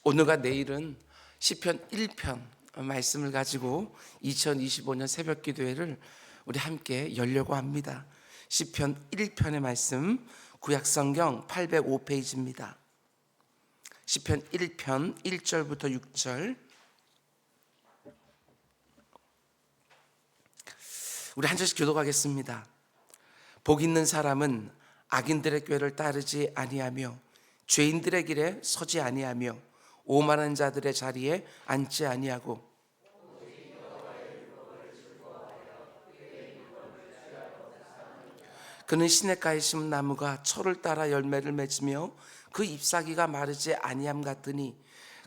오늘과 내일은 시편 1편 말씀을 가지고 2025년 새벽 기도회를 우리 함께 열려고 합니다. 시편 1편의 말씀, 구약성경 805페이지입니다. 시편 1편 1절부터 6절. 우리 한 절씩 교독하겠습니다. 복 있는 사람은 악인들의 꾀를 따르지 아니하며 죄인들의 길에 서지 아니하며 오만한 자들의 자리에 앉지 아니하고 그는 시냇가에 심은 나무가 철을 따라 열매를 맺으며 그 잎사귀가 마르지 아니함 같으니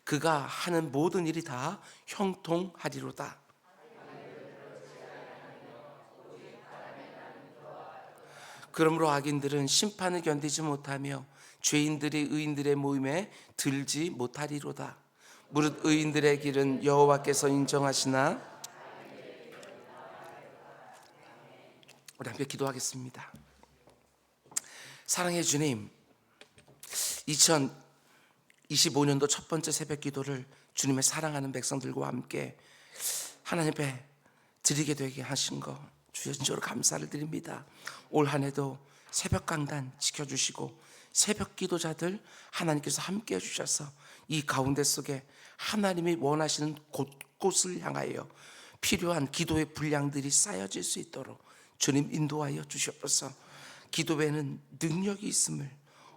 그가 하는 모든 일이 다 형통하리로다. 그러므로 악인들은 심판을 견디지 못하며 죄인들이 의인들의 모임에 들지 못하리로다. 무릇 의인들의 길은 여호와께서 인정하시나. 우리 함께 기도하겠습니다. 사랑의 주님, 2025년도 첫 번째 새벽 기도를 주님의 사랑하는 백성들과 함께 하나님 앞에 드리게 되게 하신 거 주여 진짜로 감사를 드립니다. 올 한 해도 새벽 강단 지켜주시고 새벽 기도자들 하나님께서 함께 해주셔서 이 가운데 속에 하나님이 원하시는 곳곳을 향하여 필요한 기도의 분량들이 쌓여질 수 있도록 주님 인도하여 주시옵소서. 기도에는 능력이 있음을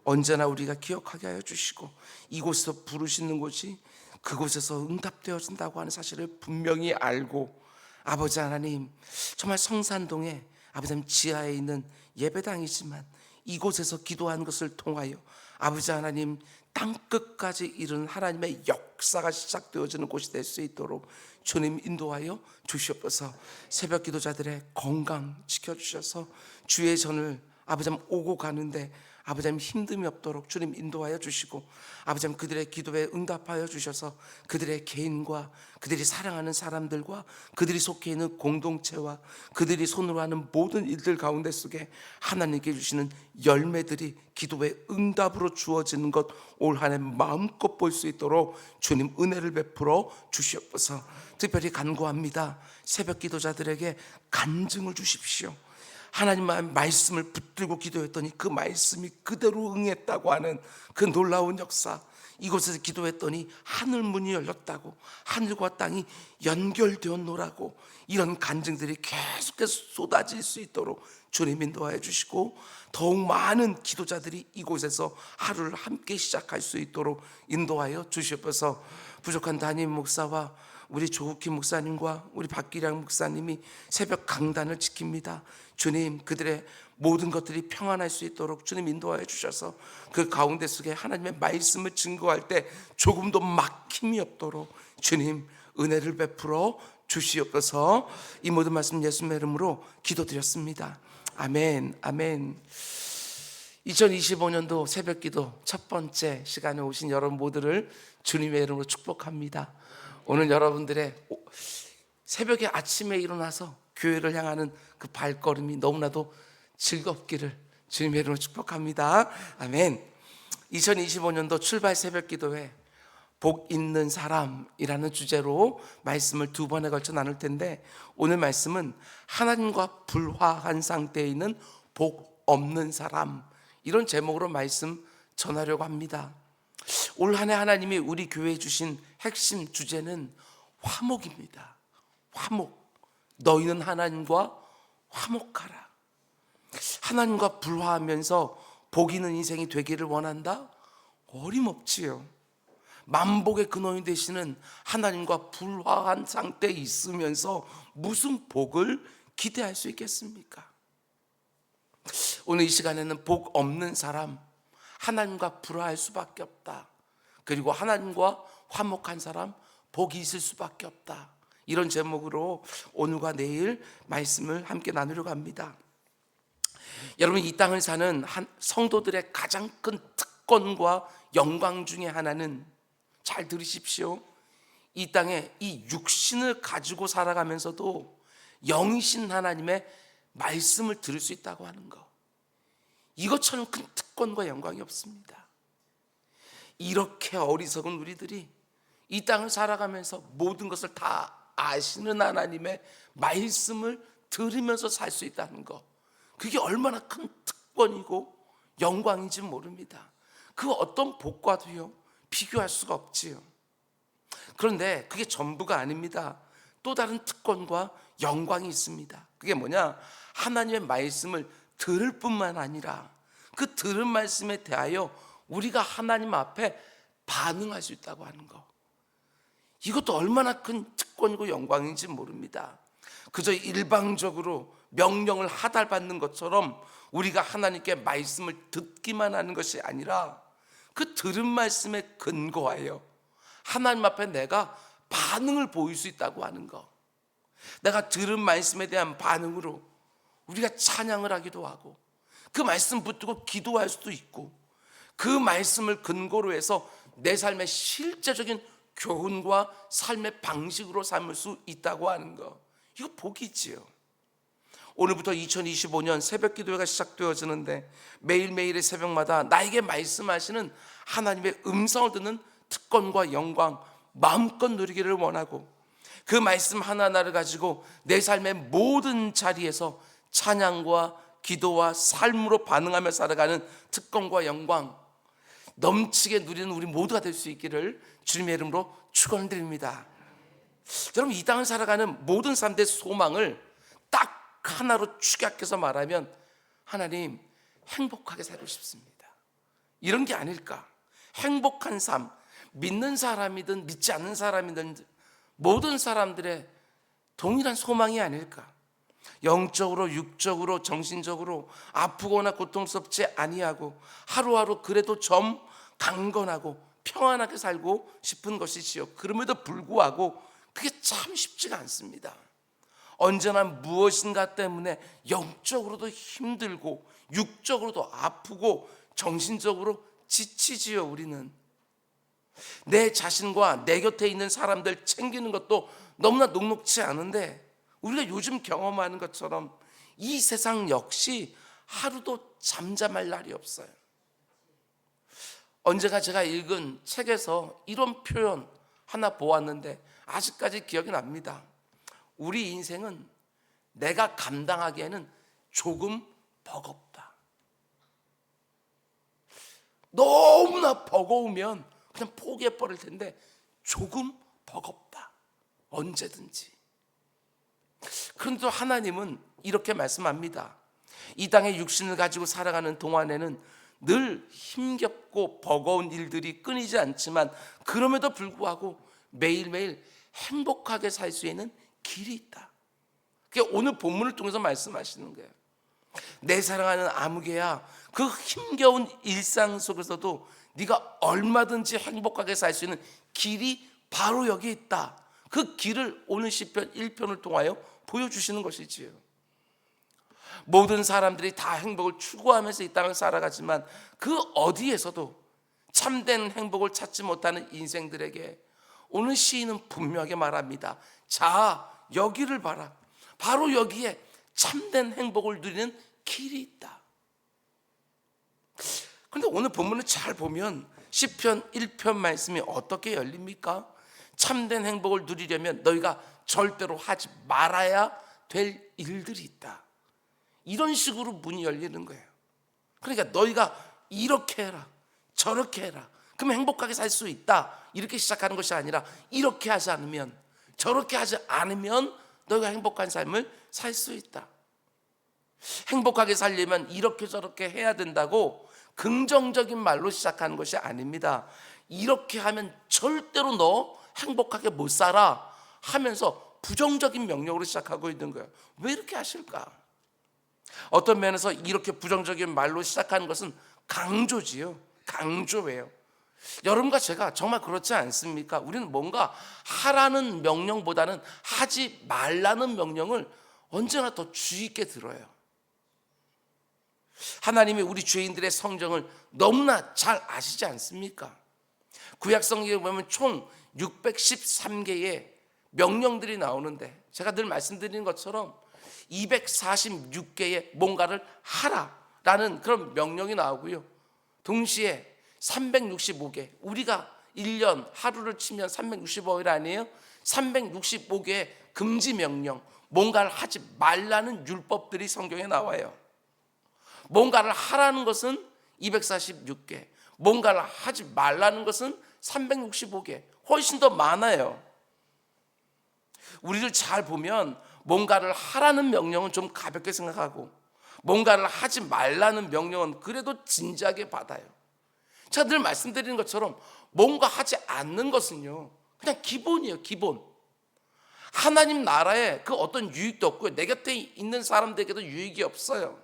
언제나 우리가 기억하게 하여 주시고 이곳에서 부르시는 곳이 그곳에서 응답되어진다고 하는 사실을 분명히 알고 아버지 하나님, 정말 성산동에 아버지 하나님 지하에 있는 예배당이지만 이곳에서 기도한 것을 통하여 아버지 하나님 땅끝까지 이르는 하나님의 역사가 시작되어지는 곳이 될 수 있도록 주님 인도하여 주시옵소서. 새벽 기도자들의 건강 지켜주셔서 주의 전을 아버지 하나님 오고 가는데 아버지 하나님 힘듦이 없도록 주님 인도하여 주시고 아버지 하나님 그들의 기도에 응답하여 주셔서 그들의 개인과 그들이 사랑하는 사람들과 그들이 속해 있는 공동체와 그들이 손으로 하는 모든 일들 가운데 속에 하나님께 주시는 열매들이 기도의 응답으로 주어지는 것 올 한 해 마음껏 볼 수 있도록 주님 은혜를 베풀어 주시옵소서. 특별히 간구합니다. 새벽 기도자들에게 간증을 주십시오. 하나님의 말씀을 붙들고 기도했더니 그 말씀이 그대로 응했다고 하는 그 놀라운 역사, 이곳에서 기도했더니 하늘 문이 열렸다고, 하늘과 땅이 연결되었노라고, 이런 간증들이 계속해서 쏟아질 수 있도록 주님 인도하여 주시고 더욱 많은 기도자들이 이곳에서 하루를 함께 시작할 수 있도록 인도하여 주시옵소서. 부족한 담임 목사와 우리 조국희 목사님과 우리 박기량 목사님이 새벽 강단을 지킵니다. 주님, 그들의 모든 것들이 평안할 수 있도록 주님 인도하여 주셔서 그 가운데 속에 하나님의 말씀을 증거할 때 조금도 막힘이 없도록 주님 은혜를 베풀어 주시옵소서. 이 모든 말씀 예수님의 이름으로 기도드렸습니다. 아멘, 아멘. 2025년도 새벽 기도 첫 번째 시간에 오신 여러분 모두를 주님의 이름으로 축복합니다. 오늘 여러분들의 새벽에 아침에 일어나서 교회를 향하는 그 발걸음이 너무나도 즐겁기를 주님의 이름으로 축복합니다. 아멘. 2025년도 출발 새벽 기도회 복 있는 사람이라는 주제로 말씀을 두 번에 걸쳐 나눌 텐데 오늘 말씀은 하나님과 불화한 상태에 있는 복 없는 사람, 이런 제목으로 말씀 전하려고 합니다. 올 한 해 하나님이 우리 교회에 주신 핵심 주제는 화목입니다. 화목. 너희는 하나님과 화목하라. 하나님과 불화하면서 복 있는 인생이 되기를 원한다? 어림없지요. 만복의 근원이 되시는 하나님과 불화한 상태에 있으면서 무슨 복을 기대할 수 있겠습니까? 오늘 이 시간에는 복 없는 사람, 하나님과 불화할 수밖에 없다. 그리고 하나님과 화목한 사람, 복이 있을 수밖에 없다. 이런 제목으로 오늘과 내일 말씀을 함께 나누려고 합니다. 여러분, 이 땅을 사는 성도들의 가장 큰 특권과 영광 중에 하나는, 잘 들으십시오, 이 땅에 이 육신을 가지고 살아가면서도 영이신 하나님의 말씀을 들을 수 있다고 하는 것, 이것처럼 큰 특권과 영광이 없습니다. 이렇게 어리석은 우리들이 이 땅을 살아가면서 모든 것을 다 아시는 하나님의 말씀을 들으면서 살 수 있다는 것, 그게 얼마나 큰 특권이고 영광인지 모릅니다. 그 어떤 복과도요 비교할 수가 없지요. 그런데 그게 전부가 아닙니다. 또 다른 특권과 영광이 있습니다. 그게 뭐냐? 하나님의 말씀을 들을 뿐만 아니라 그 들은 말씀에 대하여 우리가 하나님 앞에 반응할 수 있다고 하는 것, 이것도 얼마나 큰 특권이고 영광인지 모릅니다. 그저 일방적으로 명령을 하달받는 것처럼 우리가 하나님께 말씀을 듣기만 하는 것이 아니라 그 들은 말씀에 근거하여 하나님 앞에 내가 반응을 보일 수 있다고 하는 것, 내가 들은 말씀에 대한 반응으로 우리가 찬양을 하기도 하고 그 말씀 붙들고 기도할 수도 있고 그 말씀을 근거로 해서 내 삶의 실제적인 교훈과 삶의 방식으로 삼을 수 있다고 하는 것, 이거 복이지요. 오늘부터 2025년 새벽 기도회가 시작되어지는데 매일매일의 새벽마다 나에게 말씀하시는 하나님의 음성을 듣는 특권과 영광 마음껏 누리기를 원하고 그 말씀 하나하나를 가지고 내 삶의 모든 자리에서 찬양과 기도와 삶으로 반응하며 살아가는 특권과 영광 넘치게 누리는 우리 모두가 될 수 있기를 주님의 이름으로 축원드립니다. 여러분, 이 땅을 살아가는 모든 사람들의 소망을 딱 하나로 축약해서 말하면 하나님, 행복하게 살고 싶습니다, 이런 게 아닐까? 행복한 삶, 믿는 사람이든 믿지 않는 사람이든 모든 사람들의 동일한 소망이 아닐까? 영적으로, 육적으로, 정신적으로 아프거나 고통스럽지 아니하고 하루하루 그래도 좀 강건하고 평안하게 살고 싶은 것이지요. 그럼에도 불구하고 그게 참 쉽지가 않습니다. 언제나 무엇인가 때문에 영적으로도 힘들고 육적으로도 아프고 정신적으로 지치지요. 우리는 내 자신과 내 곁에 있는 사람들 챙기는 것도 너무나 녹록지 않은데 우리가 요즘 경험하는 것처럼 이 세상 역시 하루도 잠잠할 날이 없어요. 언제가 제가 읽은 책에서 이런 표현 하나 보았는데 아직까지 기억이 납니다. 우리 인생은 내가 감당하기에는 조금 버겁다. 너무나 버거우면 그냥 포기해버릴 텐데 조금 버겁다, 언제든지. 그런데 또 하나님은 이렇게 말씀합니다. 이 땅의 육신을 가지고 살아가는 동안에는 늘 힘겹고 버거운 일들이 끊이지 않지만 그럼에도 불구하고 매일매일 행복하게 살 수 있는 길이 있다. 그게 오늘 본문을 통해서 말씀하시는 거예요. 내 사랑하는 아무개야, 그 힘겨운 일상 속에서도 네가 얼마든지 행복하게 살 수 있는 길이 바로 여기 있다. 그 길을 오늘 시편 1편을 통하여 보여주시는 것이지요. 모든 사람들이 다 행복을 추구하면서 이 땅을 살아가지만 그 어디에서도 참된 행복을 찾지 못하는 인생들에게 오늘 시인은 분명하게 말합니다. 자, 여기를 봐라. 바로 여기에 참된 행복을 누리는 길이 있다. 그런데 오늘 본문을 잘 보면 시편 1편 말씀이 어떻게 열립니까? 참된 행복을 누리려면 너희가 절대로 하지 말아야 될 일들이 있다. 이런 식으로 문이 열리는 거예요. 그러니까 너희가 이렇게 해라, 저렇게 해라, 그럼 행복하게 살 수 있다, 이렇게 시작하는 것이 아니라 이렇게 하지 않으면, 저렇게 하지 않으면 너희가 행복한 삶을 살 수 있다. 행복하게 살려면 이렇게 저렇게 해야 된다고 긍정적인 말로 시작하는 것이 아닙니다. 이렇게 하면 절대로 너 행복하게 못 살아 하면서 부정적인 명령으로 시작하고 있는 거예요. 왜 이렇게 하실까? 어떤 면에서 이렇게 부정적인 말로 시작하는 것은 강조지요. 강조예요. 여러분과 제가 정말 그렇지 않습니까? 우리는 뭔가 하라는 명령보다는 하지 말라는 명령을 언제나 더 주의 있게 들어요. 하나님이 우리 죄인들의 성정을 너무나 잘 아시지 않습니까? 구약 성경에 보면 총 613개의 명령들이 나오는데 제가 늘 말씀드리는 것처럼 246개의 뭔가를 하라라는 그런 명령이 나오고요. 동시에 365개, 우리가 1년 하루를 치면 365일 아니에요? 365개의 금지 명령, 뭔가를 하지 말라는 율법들이 성경에 나와요. 뭔가를 하라는 것은 246개, 뭔가를 하지 말라는 것은 365개, 훨씬 더 많아요. 우리를 잘 보면 뭔가를 하라는 명령은 좀 가볍게 생각하고 뭔가를 하지 말라는 명령은 그래도 진지하게 받아요. 제가 늘 말씀드리는 것처럼 뭔가 하지 않는 것은요, 그냥 기본이에요. 기본. 하나님 나라에 그 어떤 유익도 없고요, 내 곁에 있는 사람들에게도 유익이 없어요.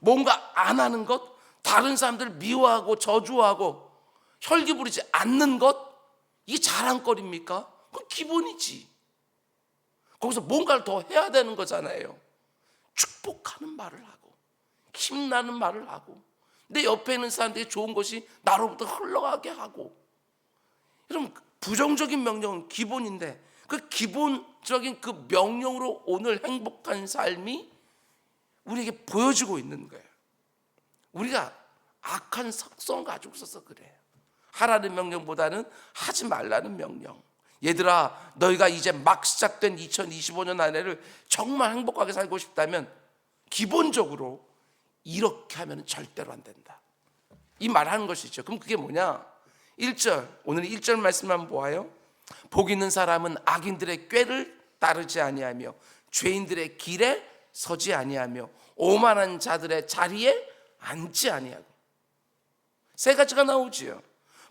뭔가 안 하는 것, 다른 사람들 미워하고 저주하고 혈기 부리지 않는 것, 이게 자랑거리입니까? 그건 기본이지. 거기서 뭔가를 더 해야 되는 거잖아요. 축복하는 말을 하고 힘나는 말을 하고 내 옆에 있는 사람들에게 좋은 것이 나로부터 흘러가게 하고. 여러분, 부정적인 명령은 기본인데 그 기본적인 그 명령으로 오늘 행복한 삶이 우리에게 보여지고 있는 거예요. 우리가 악한 습성을 가지고 있어서 그래요. 하라는 명령보다는 하지 말라는 명령. 얘들아, 너희가 이제 막 시작된 2025년 한 해를 정말 행복하게 살고 싶다면 기본적으로 이렇게 하면 절대로 안 된다, 이 말하는 것이죠. 그럼 그게 뭐냐? 1절, 오늘 1절 말씀만 보아요. 복 있는 사람은 악인들의 꾀를 따르지 아니하며 죄인들의 길에 서지 아니하며 오만한 자들의 자리에 앉지 아니하고. 세 가지가 나오지요.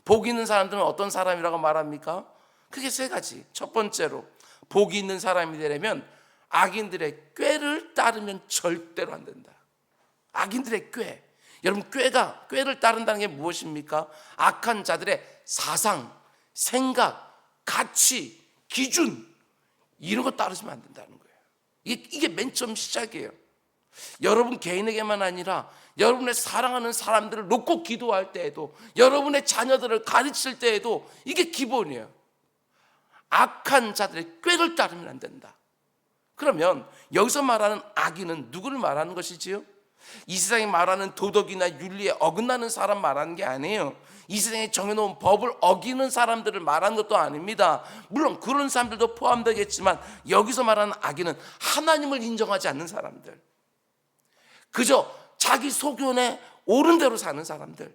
복 있는 사람들은 어떤 사람이라고 말합니까? 그게 세 가지. 첫 번째로, 복이 있는 사람이 되려면 악인들의 꾀를 따르면 절대로 안 된다. 악인들의 꾀. 여러분, 꾀를 따른다는 게 무엇입니까? 악한 자들의 사상, 생각, 가치, 기준, 이런 거 따르시면 안 된다는 거예요. 이게 맨 처음 시작이에요. 여러분 개인에게만 아니라 여러분의 사랑하는 사람들을 놓고 기도할 때에도, 여러분의 자녀들을 가르칠 때에도 이게 기본이에요. 악한 자들의 꾀를 따르면 안 된다. 그러면 여기서 말하는 악인은 누구를 말하는 것이지요? 이 세상에 말하는 도덕이나 윤리에 어긋나는 사람 말하는 게 아니에요. 이 세상에 정해놓은 법을 어기는 사람들을 말하는 것도 아닙니다. 물론 그런 사람들도 포함되겠지만 여기서 말하는 악인은 하나님을 인정하지 않는 사람들, 그저 자기 소견에 옳은 대로 사는 사람들,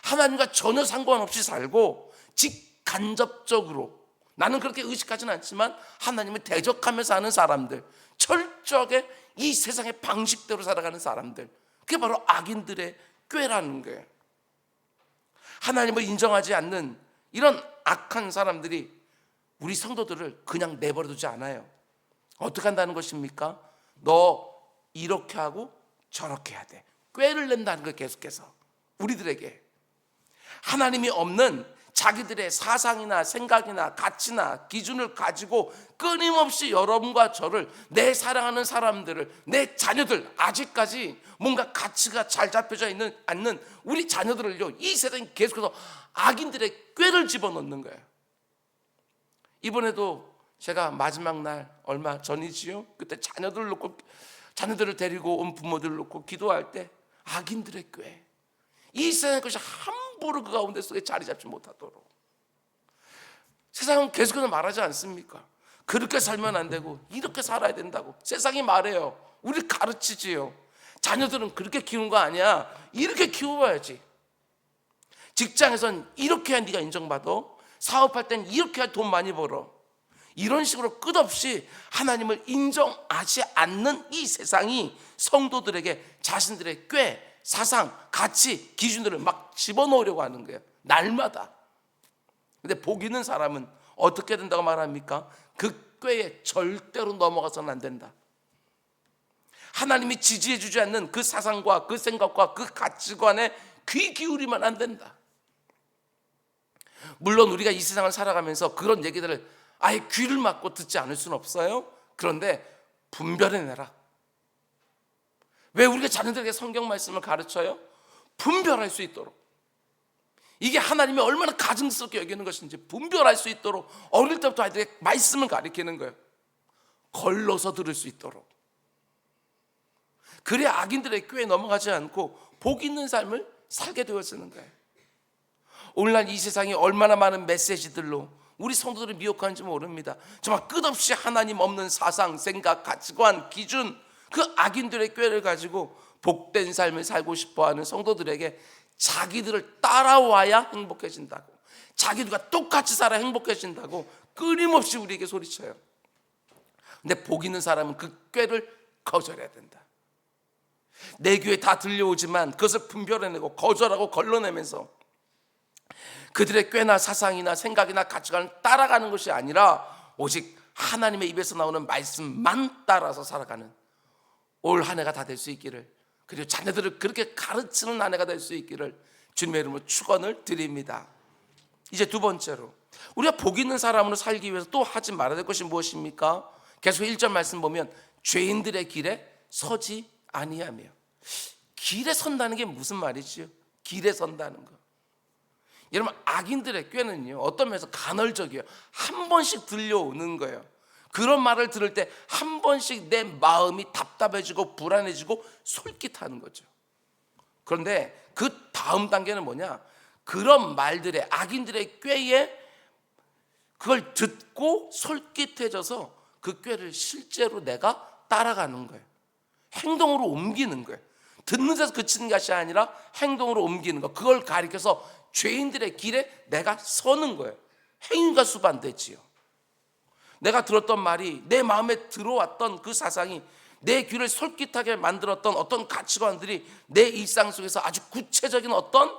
하나님과 전혀 상관없이 살고 직간접적으로, 나는 그렇게 의식하지는 않지만 하나님을 대적하면서 사는 사람들, 철저하게 이 세상의 방식대로 살아가는 사람들, 그게 바로 악인들의 꾀라는 거예요. 하나님을 인정하지 않는 이런 악한 사람들이 우리 성도들을 그냥 내버려두지 않아요. 어떻게 한다는 것입니까? 너 이렇게 하고 저렇게 해야 돼. 꾀를 낸다는 걸 계속해서 우리들에게. 하나님이 없는 자기들의 사상이나 생각이나 가치나 기준을 가지고 끊임없이 여러분과 저를, 내 사랑하는 사람들을, 내 자녀들, 아직까지 뭔가 가치가 잘 잡혀져 있는 않는 우리 자녀들을요, 이 세상에 계속해서 악인들의 꾀를 집어넣는 거예요. 이번에도 제가 마지막 날 얼마 전이지요, 그때 자녀들을 데리고 온 부모들을 놓고 기도할 때 악인들의 꾀, 이 세상의 것이 함부로 그 가운데 속에 자리 잡지 못하도록. 세상은 계속해서 말하지 않습니까? 그렇게 살면 안 되고 이렇게 살아야 된다고 세상이 말해요. 우리 가르치지요. 자녀들은 그렇게 키운 거 아니야, 이렇게 키워야지. 직장에선 이렇게 해야 네가 인정받아, 사업할 땐 이렇게 해야 돈 많이 벌어. 이런 식으로 끝없이 하나님을 인정하지 않는 이 세상이 성도들에게 자신들의 꾀, 사상, 가치, 기준들을 막 집어넣으려고 하는 거예요, 날마다. 근데 복 있는 사람은 어떻게 된다고 말합니까? 그 꾀에 절대로 넘어가서는 안 된다. 하나님이 지지해 주지 않는 그 사상과 그 생각과 그 가치관에 귀 기울이면 안 된다. 물론 우리가 이 세상을 살아가면서 그런 얘기들을 아예 귀를 막고 듣지 않을 수는 없어요. 그런데 분별해내라. 왜 우리가 자녀들에게 성경 말씀을 가르쳐요? 분별할 수 있도록. 이게 하나님이 얼마나 가증스럽게 여기는 것인지 분별할 수 있도록 어릴 때부터 아이들에게 말씀을 가르치는 거예요. 걸러서 들을 수 있도록. 그래야 악인들의 꾀에 넘어가지 않고 복 있는 삶을 살게 되어지는 거예요. 오늘날 이 세상에 얼마나 많은 메시지들로 우리 성도들을 미혹하는지 모릅니다. 정말 끝없이 하나님 없는 사상, 생각, 가치관, 기준, 그 악인들의 꾀를 가지고 복된 삶을 살고 싶어하는 성도들에게 자기들을 따라와야 행복해진다고, 자기들과 똑같이 살아 행복해진다고 끊임없이 우리에게 소리쳐요. 근데 복 있는 사람은 그 꾀를 거절해야 된다. 내 귀에 다 들려오지만 그것을 분별해내고 거절하고 걸러내면서 그들의 꾀나 사상이나 생각이나 가치관을 따라가는 것이 아니라 오직 하나님의 입에서 나오는 말씀만 따라서 살아가는 올 한 해가 다 될 수 있기를, 그리고 자녀들을 그렇게 가르치는 한 해가 될 수 있기를 주님의 이름으로 축원을 드립니다. 이제 두 번째로, 우리가 복 있는 사람으로 살기 위해서 또 하지 말아야 될 것이 무엇입니까? 계속 1절 말씀 보면 죄인들의 길에 서지 아니하며. 길에 선다는 게 무슨 말이지요? 길에 선다는 거. 여러분, 악인들의 꾀는요, 어떤 면에서 간헐적이에요. 한 번씩 들려오는 거예요. 그런 말을 들을 때 한 번씩 내 마음이 답답해지고 불안해지고 솔깃하는 거죠. 그런데 그 다음 단계는 뭐냐? 그런 말들의, 악인들의 꾀에 그걸 듣고 솔깃해져서 그 꾀를 실제로 내가 따라가는 거예요. 행동으로 옮기는 거예요. 듣는 데서 그치는 것이 아니라 행동으로 옮기는 거. 그걸 가리켜서 죄인들의 길에 내가 서는 거예요. 행위가 수반되지요. 내가 들었던 말이, 내 마음에 들어왔던 그 사상이 내 귀를 솔깃하게 만들었던 어떤 가치관들이 내 일상 속에서 아주 구체적인 어떤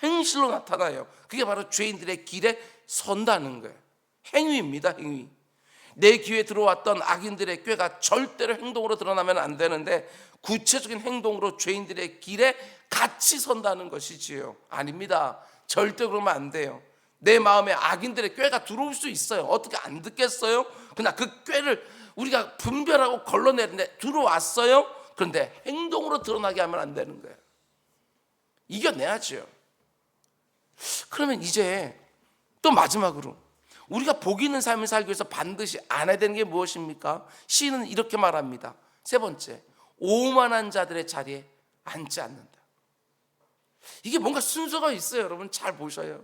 행실로 나타나요. 그게 바로 죄인들의 길에 선다는 거예요. 행위입니다. 행위. 내 귀에 들어왔던 악인들의 꾀가 절대로 행동으로 드러나면 안 되는데 구체적인 행동으로 죄인들의 길에 같이 선다는 것이지요. 아닙니다. 절대 그러면 안 돼요. 내 마음에 악인들의 꾀가 들어올 수 있어요. 어떻게 안 듣겠어요? 그러나 그 꾀를 우리가 분별하고 걸러내는데 들어왔어요. 그런데 행동으로 드러나게 하면 안 되는 거예요. 이겨내야죠. 그러면 이제 또 마지막으로 우리가 복 있는 삶을 살기 위해서 반드시 안 해야 되는 게 무엇입니까? 시인은 이렇게 말합니다. 세 번째, 오만한 자들의 자리에 앉지 않는다. 이게 뭔가 순서가 있어요. 여러분 잘 보셔요.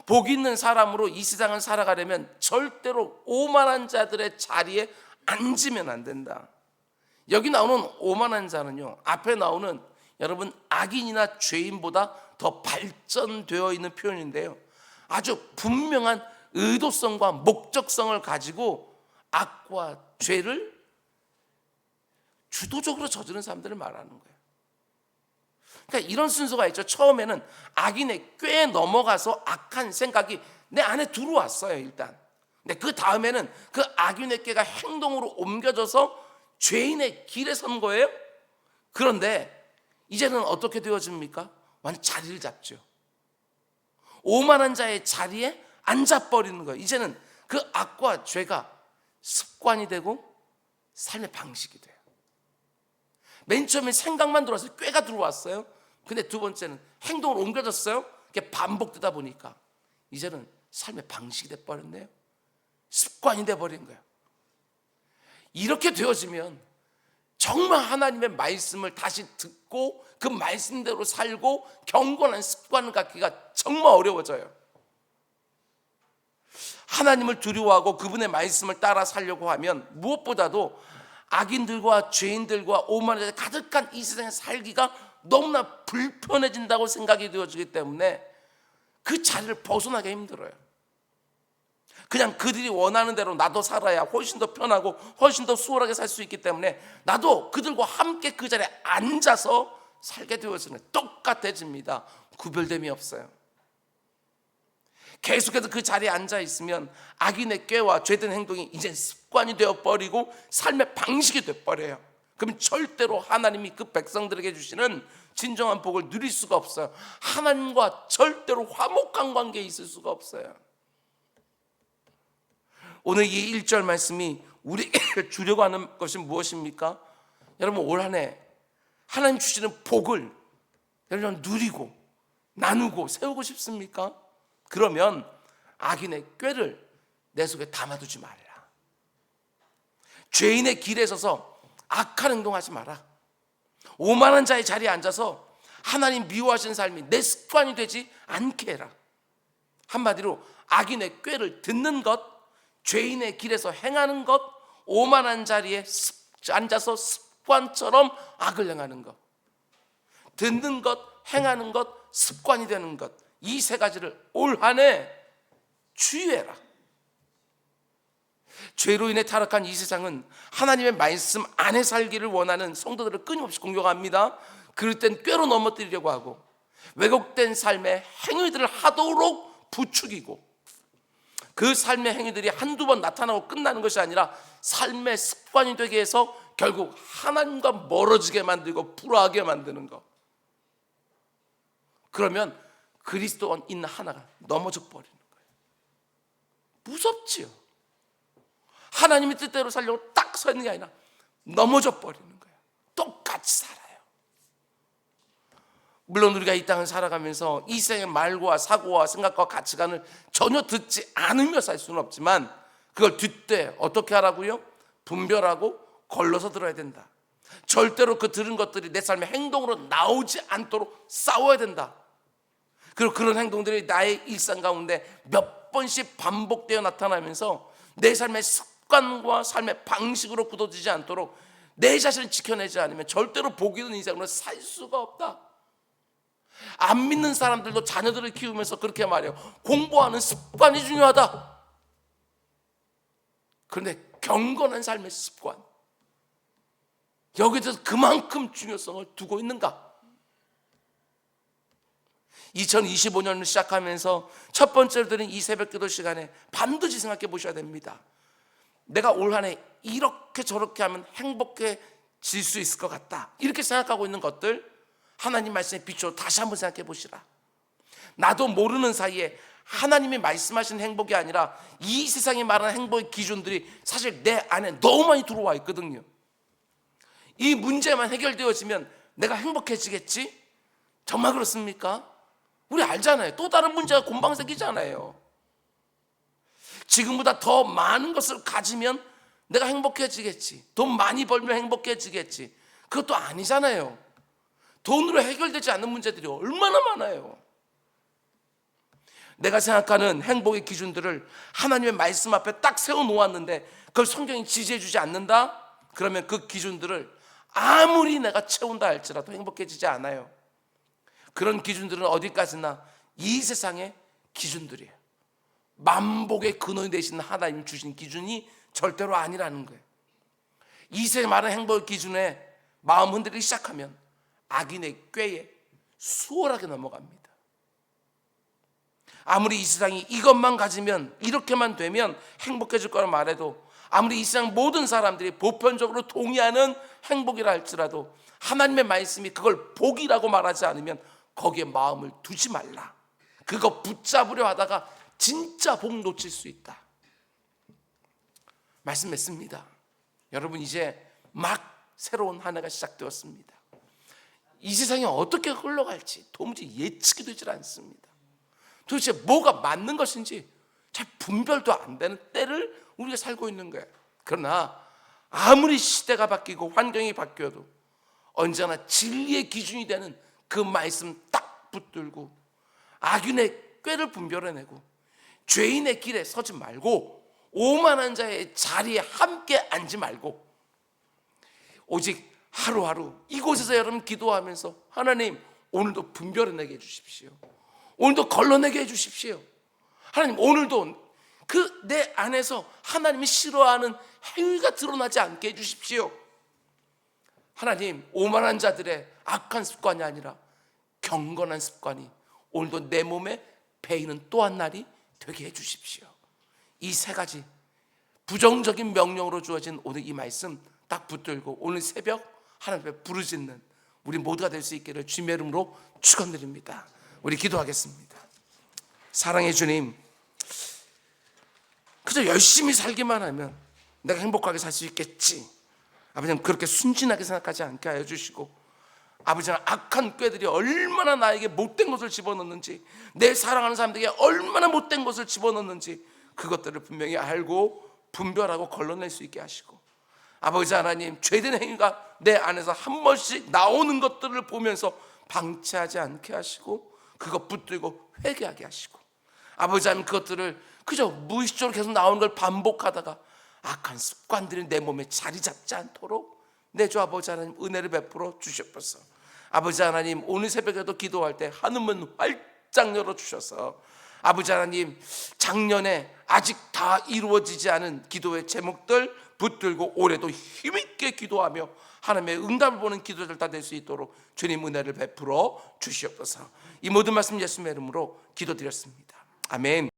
복 있는 사람으로 이 세상을 살아가려면 절대로 오만한 자들의 자리에 앉으면 안 된다. 여기 나오는 오만한 자는요, 앞에 나오는 여러분 악인이나 죄인보다 더 발전되어 있는 표현인데요, 아주 분명한 의도성과 목적성을 가지고 악과 죄를 주도적으로 저지른 사람들을 말하는 거예요. 그러니까 이런 순서가 있죠. 처음에는 악인의 꾀에 넘어가서 악한 생각이 내 안에 들어왔어요, 일단. 근데 그 다음에는 그 악인의 꾀가 행동으로 옮겨져서 죄인의 길에 선 거예요. 그런데 이제는 어떻게 되어집니까? 완전 자리를 잡죠. 오만한 자의 자리에 앉아버리는 거예요. 이제는 그 악과 죄가 습관이 되고 삶의 방식이 돼요. 맨 처음에 생각만 들어왔어요. 꾀가 들어왔어요. 근데 두 번째는 행동으로 옮겨졌어요. 이게 반복되다 보니까 이제는 삶의 방식이 돼버렸네요. 습관이 돼버린 거예요. 이렇게 되어지면 정말 하나님의 말씀을 다시 듣고 그 말씀대로 살고 경건한 습관을 갖기가 정말 어려워져요. 하나님을 두려워하고 그분의 말씀을 따라 살려고 하면 무엇보다도 악인들과 죄인들과 오만한 자들이 가득한 이 세상에 살기가 너무나 불편해진다고 생각이 되어지기 때문에 그 자리를 벗어나기 힘들어요. 그냥 그들이 원하는 대로 나도 살아야 훨씬 더 편하고 훨씬 더 수월하게 살 수 있기 때문에 나도 그들과 함께 그 자리에 앉아서 살게 되어지는, 똑같아집니다. 구별됨이 없어요. 계속해서 그 자리에 앉아 있으면 악인의 꾀와 죄된 행동이 이제 습관이 되어버리고 삶의 방식이 되어버려요. 그럼 절대로 하나님이 그 백성들에게 주시는 진정한 복을 누릴 수가 없어요. 하나님과 절대로 화목한 관계에 있을 수가 없어요. 오늘 이 1절 말씀이 우리에게 주려고 하는 것이 무엇입니까? 여러분 올 한 해 하나님 주시는 복을 여러분 누리고 나누고 세우고 싶습니까? 그러면 악인의 꾀를 내 속에 담아두지 말라. 죄인의 길에 서서 악한 행동하지 마라. 오만한 자의 자리에 앉아서 하나님 미워하시는 삶이 내 습관이 되지 않게 해라. 한마디로 악인의 꾀를 듣는 것, 죄인의 길에서 행하는 것, 오만한 자리에 앉아서 습관처럼 악을 행하는 것, 듣는 것, 행하는 것, 습관이 되는 것, 이 세 가지를 올 한 해 주의해라. 죄로 인해 타락한 이 세상은 하나님의 말씀 안에 살기를 원하는 성도들을 끊임없이 공격합니다. 그럴 땐 꾀로 넘어뜨리려고 하고, 왜곡된 삶의 행위들을 하도록 부추기고, 그 삶의 행위들이 한두 번 나타나고 끝나는 것이 아니라 삶의 습관이 되게 해서 결국 하나님과 멀어지게 만들고 불화하게 만드는 것. 그러면 그리스도인 하나가 넘어져 버리는 거예요. 무섭지요. 하나님의 뜻대로 살려고 딱 서 있는 게 아니라 넘어져 버리는 거예요. 똑같이 살아요. 물론 우리가 이 땅을 살아가면서 이 세상의 말과 사고와 생각과 가치관을 전혀 듣지 않으며 살 수는 없지만, 그걸 뒷되 어떻게 하라고요? 분별하고 걸러서 들어야 된다. 절대로 그 들은 것들이 내 삶의 행동으로 나오지 않도록 싸워야 된다. 그리고 그런 행동들이 나의 일상 가운데 몇 번씩 반복되어 나타나면서 내 삶의 습관과 삶의 방식으로 굳어지지 않도록 내 자신을 지켜내지 않으면 절대로 복이 있는 인생으로 살 수가 없다. 안 믿는 사람들도 자녀들을 키우면서 그렇게 말해요. 공부하는 습관이 중요하다. 그런데 경건한 삶의 습관, 여기에 대해서 그만큼 중요성을 두고 있는가? 2025년을 시작하면서 첫 번째로 드린 이 새벽기도 시간에 반드시 생각해 보셔야 됩니다. 내가 올 한 해 이렇게 저렇게 하면 행복해질 수 있을 것 같다, 이렇게 생각하고 있는 것들 하나님 말씀에 비추어 다시 한번 생각해 보시라. 나도 모르는 사이에 하나님이 말씀하신 행복이 아니라 이 세상이 말하는 행복의 기준들이 사실 내 안에 너무 많이 들어와 있거든요. 이 문제만 해결되어지면 내가 행복해지겠지? 정말 그렇습니까? 우리 알잖아요. 또 다른 문제가 금방 생기잖아요. 지금보다 더 많은 것을 가지면 내가 행복해지겠지, 돈 많이 벌면 행복해지겠지. 그것도 아니잖아요. 돈으로 해결되지 않는 문제들이 얼마나 많아요. 내가 생각하는 행복의 기준들을 하나님의 말씀 앞에 딱 세워놓았는데 그걸 성경이 지지해 주지 않는다? 그러면 그 기준들을 아무리 내가 채운다 할지라도 행복해지지 않아요. 그런 기준들은 어디까지나 이 세상의 기준들이에요. 만복의 근원이 되신 하나님 주신 기준이 절대로 아니라는 거예요. 이 세상에 말하는 행복의 기준에 마음 흔들리기 시작하면 악인의 꾀에 수월하게 넘어갑니다. 아무리 이 세상이 이것만 가지면, 이렇게만 되면 행복해질 거라 말해도, 아무리 이 세상 모든 사람들이 보편적으로 동의하는 행복이라 할지라도 하나님의 말씀이 그걸 복이라고 말하지 않으면 거기에 마음을 두지 말라. 그거 붙잡으려 하다가 진짜 복 놓칠 수 있다. 말씀했습니다. 여러분, 이제 막 새로운 한 해가 시작되었습니다. 이 세상이 어떻게 흘러갈지 도무지 예측이 되질 않습니다. 도대체 뭐가 맞는 것인지 잘 분별도 안 되는 때를 우리가 살고 있는 거예요. 그러나 아무리 시대가 바뀌고 환경이 바뀌어도 언제나 진리의 기준이 되는 그 말씀 딱 붙들고 악인의 꾀를 분별해내고 죄인의 길에 서지 말고 오만한 자의 자리에 함께 앉지 말고 오직 하루하루 이곳에서 여러분 기도하면서 하나님, 오늘도 분별해내게 해주십시오. 오늘도 걸러내게 해주십시오. 하나님, 오늘도 그 내 안에서 하나님이 싫어하는 행위가 드러나지 않게 해주십시오. 하나님, 오만한 자들의 악한 습관이 아니라 경건한 습관이 오늘도 내 몸에 배이는 또 한 날이 되게 해주십시오. 이 세 가지 부정적인 명령으로 주어진 오늘 이 말씀 딱 붙들고 오늘 새벽 하나님 앞에 부르짖는 우리 모두가 될 수 있기를 주님의 이름으로 축원드립니다. 우리 기도하겠습니다. 사랑의 주님, 그저 열심히 살기만 하면 내가 행복하게 살 수 있겠지, 아버지는 그렇게 순진하게 생각하지 않게 하여 주시고, 아버지는 악한 꾀들이 얼마나 나에게 못된 것을 집어넣는지, 내 사랑하는 사람들에게 얼마나 못된 것을 집어넣는지 그것들을 분명히 알고 분별하고 걸러낼 수 있게 하시고, 아버지 하나님, 죄된 행위가 내 안에서 한 번씩 나오는 것들을 보면서 방치하지 않게 하시고 그것 붙들고 회개하게 하시고, 아버지 하나님, 그것들을 그저 무의식적으로 계속 나오는 걸 반복하다가 악한 습관들이 내 몸에 자리 잡지 않도록 내 주 아버지 하나님 은혜를 베풀어 주시옵소서. 아버지 하나님, 오늘 새벽에도 기도할 때 하늘문 활짝 열어주셔서 아버지 하나님, 작년에 아직 다 이루어지지 않은 기도의 제목들 붙들고 올해도 힘있게 기도하며 하나님의 응답을 보는 기도들 다 될 수 있도록 주님 은혜를 베풀어 주시옵소서. 이 모든 말씀 예수님의 이름으로 기도드렸습니다. 아멘.